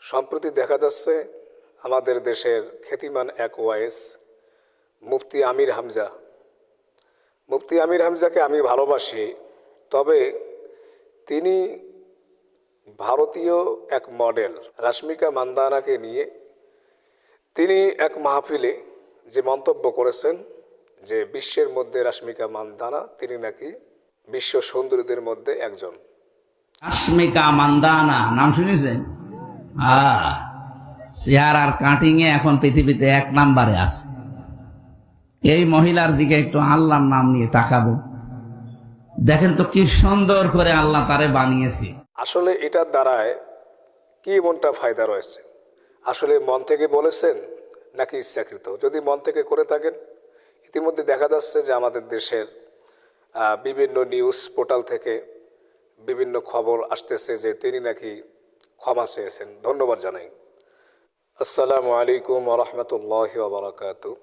সম্প্রতি দেখা যাচ্ছে আমাদের দেশের খ্যাতিমান এক ওয়াইস মুফতি আমির হামজা। মুফতি আমির হামজাকে আমি ভালোবাসি, তবে তিনি ভারতীয় এক মডেল রাশমিকা মান্দানাকে নিয়ে তিনি এক মাহফিলে যে মন্তব্য করেছেন যে বিশ্বের মধ্যে রাশমিকা মান্দানা তিনি নাকি বিশ্ব সুন্দরীদের মধ্যে একজন। রাশমিকা মান্দানা নাম শুনেছেন? চেহারার কাটিং এ এখন পৃথিবীতে 1 নম্বরে আছে। এই মহিলার দিকে একটু আল্লাহর নাম নিয়ে তাকাবো, দেখেন তো কি সুন্দর করে আল্লাহ তারে বানিয়েছে। আসলে এটার দ্বারায় কি মনটা ফায়দা রয়েছে? আসলে মন থেকে বলেছেন নাকি ইচ্ছাকৃত? যদি মন থেকে করে থাকেন, ইতিমধ্যে দেখা যাচ্ছে যে আমাদের দেশের বিভিন্ন নিউজ পোর্টাল থেকে বিভিন্ন খবর আসতেছে যে তিনি নাকি ক্ষমা চেয়েছেন। ধন্যবাদ জানাই। আসসালামু আলাইকুম ওয়া রাহমাতুল্লাহি ওয়া বারাকাতুহু।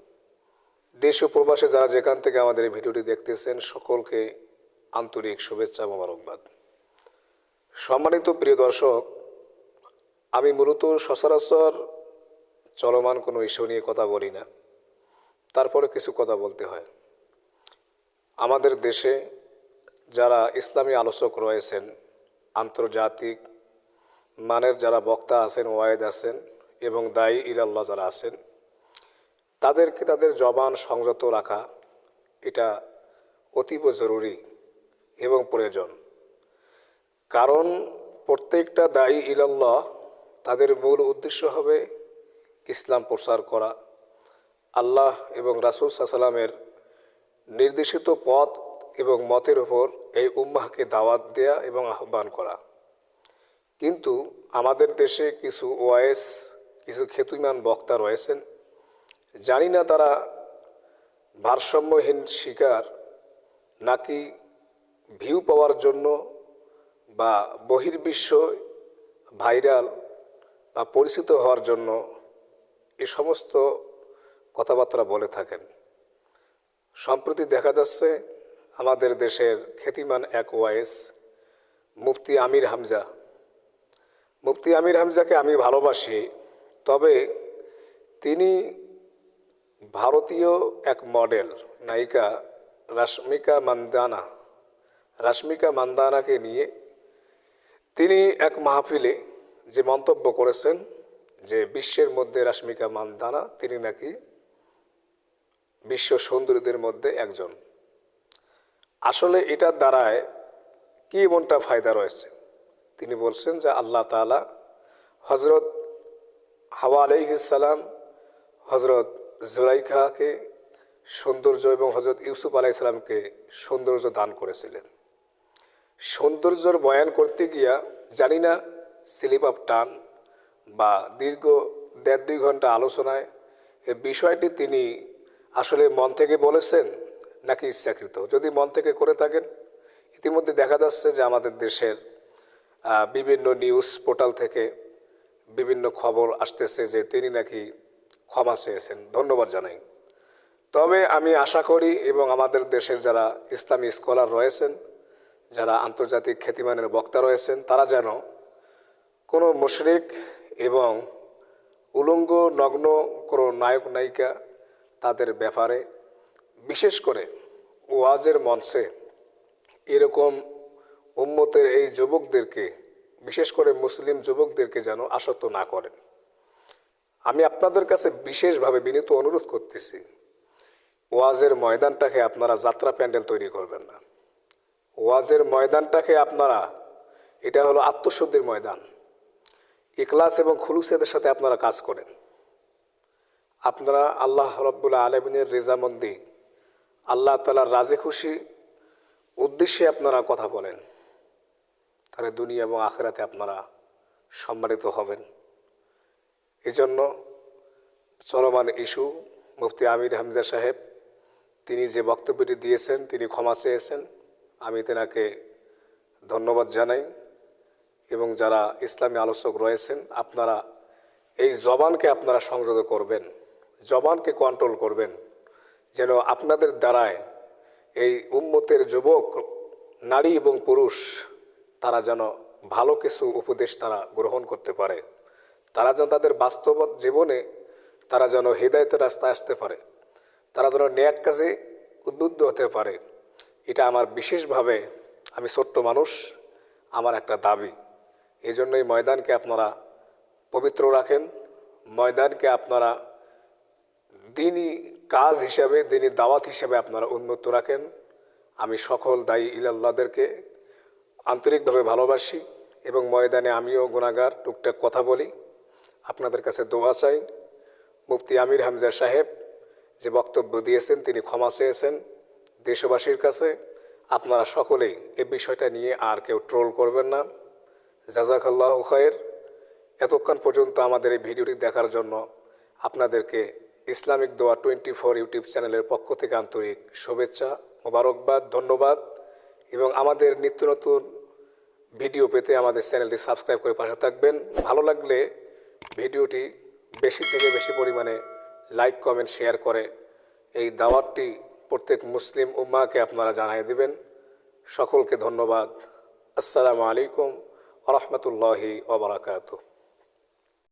দেশ ও প্রবাসে যারা যেখান থেকে আমাদের এই ভিডিওটি দেখতেছেন সকলকে আন্তরিক শুভেচ্ছা মোবারকবাদ। সম্মানিত প্রিয় দর্শক, আমি মূলত সচরাচর চলমান কোনো ইস্যু নিয়ে কথা বলি না, তারপরে কিছু কথা বলতে হয়। আমাদের দেশে যারা ইসলামী আলোচক রয়েছেন, আন্তর্জাতিক মানের যারা বক্তা আছেন, ওয়াইদ আছেন এবং দায়ী ইলাল্লাহ যারা আছেন, তাদেরকে তাদের জবান সংযত রাখা এটা অতীব জরুরি এবং প্রয়োজন। কারণ প্রত্যেকটা দায়ী ইলাল্লাহ তাদের মূল উদ্দেশ্য হবে ইসলাম প্রচার করা, আল্লাহ এবং রাসূল সাল্লাল্লাহু আলাইহি ওয়াসাল্লামের নির্দেশিত পথ এবং মতের উপর এই উম্মাহকে দাওয়াত দেয়া এবং আহ্বান করা। কিন্তু আমাদের দেশে কিছু ওয়াইস, কিছু খ্যাতিমান বক্তা রয়েছেন, জানি না তারা ভারসাম্যহীন শিকার নাকি ভিউ পাওয়ার জন্য বা বহির্বিশ্ব ভাইরাল বা পরিচিত হওয়ার জন্য এ সমস্ত কথাবার্তা বলে থাকেন। সম্প্রতি দেখা যাচ্ছে আমাদের দেশের খ্যাতিমান এক ওয়াইস মুফতি আমির হামজা। মুফতি আমির হামজাকে আমি ভালোবাসি, তবে তিনি ভারতীয় এক মডেল নায়িকা রাশমিকা মান্দানাকে নিয়ে তিনি এক মাহফিলে যে মন্তব্য করেছেন যে বিশ্বের মধ্যে রাশমিকা মান্দানা তিনি নাকি বিশ্ব সুন্দরীদের মধ্যে একজন। আসলে এটার দ্বারায় কি মনটা ফায়দা রয়েছে? তিনি বলছেন যে আল্লাহ তাআলা হজরত হাওয়া আলাইহিস সালাম, হজরত জুলাইখাকে সৌন্দর্য এবং হজরত ইউসুফ আলাইহিস সালামকে সৌন্দর্য দান করেছিলেন। সৌন্দর্যর বয়ান করতে গিয়া জানি না স্লিপ অফ টান বা দীর্ঘ 1.5-2 ঘন্টা আলোচনায় এই বিষয়টি তিনি আসলে মন থেকে বলেছেন নাকি ইচ্ছাকৃত? যদি মন থেকে করে থাকেন, ইতিমধ্যে দেখা যাচ্ছে যে আমাদের দেশের বিভিন্ন নিউজ পোর্টাল থেকে বিভিন্ন খবর আসতেছে যে তিনি নাকি ক্ষমা চেয়েছেন। ধন্যবাদ জানাই। তবে আমি আশা করি এবং আমাদের দেশের যারা ইসলামী স্কলার রয়েছেন, যারা আন্তর্জাতিক খ্যাতিমানের বক্তা রয়েছেন, তারা যেন কোনো মুশরিক এবং উলঙ্গ নগ্ন কোনো নায়ক নায়িকা তাদের ব্যাপারে বিশেষ করে ওয়াজের মঞ্চে এরকম উম্মতের এই যুবকদেরকে, বিশেষ করে মুসলিম যুবকদেরকে যেন আসক্ত না করেন। আমি আপনাদের কাছে বিশেষভাবে বিনীত অনুরোধ করতেছি, ওয়াজের ময়দানটাকে আপনারা যাত্রা প্যান্ডেল তৈরি করবেন না। ওয়াজের ময়দানটাকে আপনারা, এটা হলো আত্মশুদ্ধির ময়দান। ইখলাস এবং খুলুসিয়াতের সাথে আপনারা কাজ করেন। আপনারা আল্লাহ রাব্বুল আলামিনের রেজামন্দি, আল্লাহ তাআলার রাজি খুশি উদ্দেশ্যে আপনারা কথা বলেন, তাহলে দুনিয়া এবং আখিরাতে আপনারা সম্মানিত হবেন। এজন্য চলমান ইস্যু মুফতি আমির হামজা সাহেব তিনি যে বক্তব্যটি দিয়েছেন, তিনি ক্ষমা চেয়েছেন, আমি তেনাকে ধন্যবাদ জানাই। এবং যারা ইসলামী আলোচক রয়েছেন, আপনারা এই জবানকে আপনারা সংযত করবেন, জবানকে কন্ট্রোল করবেন, যেন আপনাদের দ্বারায় এই উম্মতের যুবক নারী এবং পুরুষ তারা যেন ভালো কিছু উপদেশ তারা গ্রহণ করতে পারে, তারা যেন তাদের বাস্তব জীবনে তারা যেন হৃদায়তের রাস্তায় আসতে পারে, তারা যেন ন্যাক কাজে উদ্বুদ্ধ হতে পারে। এটা আমার বিশেষভাবে, আমি ছোট্ট মানুষ, আমার একটা দাবি। এই জন্যই ময়দানকে আপনারা পবিত্র রাখেন, ময়দানকে আপনারা দিনই কাজ হিসাবে, দিনই দাওয়াত হিসাবে আপনারা উন্মুক্ত রাখেন। আমি সকল দায়ী ইলাল্লাহদেরকে আন্তরিকভাবে ভালোবাসি এবং ময়দানে আমিও গুনাহগার, টুকটাক কথা বলি। আপনাদের কাছে দোয়া চাই। মুফতি আমির হামজা সাহেব যে বক্তব্য দিয়েছেন, তিনি ক্ষমা চেয়েছেন দেশবাসীর কাছে। আপনারা সকলেই এ বিষয়টা নিয়ে আর কেউ ট্রোল করবেন না। জাযাকাল্লাহু খায়র। এতক্ষণ পর্যন্ত আমাদের এই ভিডিওটি দেখার জন্য আপনাদেরকে ইসলামিক দোয়া 24 ইউটিউব চ্যানেলের পক্ষ থেকে আন্তরিক শুভেচ্ছা, মোবারকবাদ, ধন্যবাদ। এবং আমাদের নিত্য নতুন ভিডিও পেতে আমাদের চ্যানেলটি সাবস্ক্রাইব করে পাশে থাকবেন। ভালো লাগলে ভিডিওটি বেশি থেকে বেশি পরিমাণে লাইক, কমেন্ট, শেয়ার করে এই দাওয়াতটি প্রত্যেক মুসলিম উম্মাহকে আপনারা জানিয়ে দিবেন। সকলকে ধন্যবাদ। আসসালামু আলাইকুম ওয়া রাহমাতুল্লাহি ওয়া বারাকাতুহু।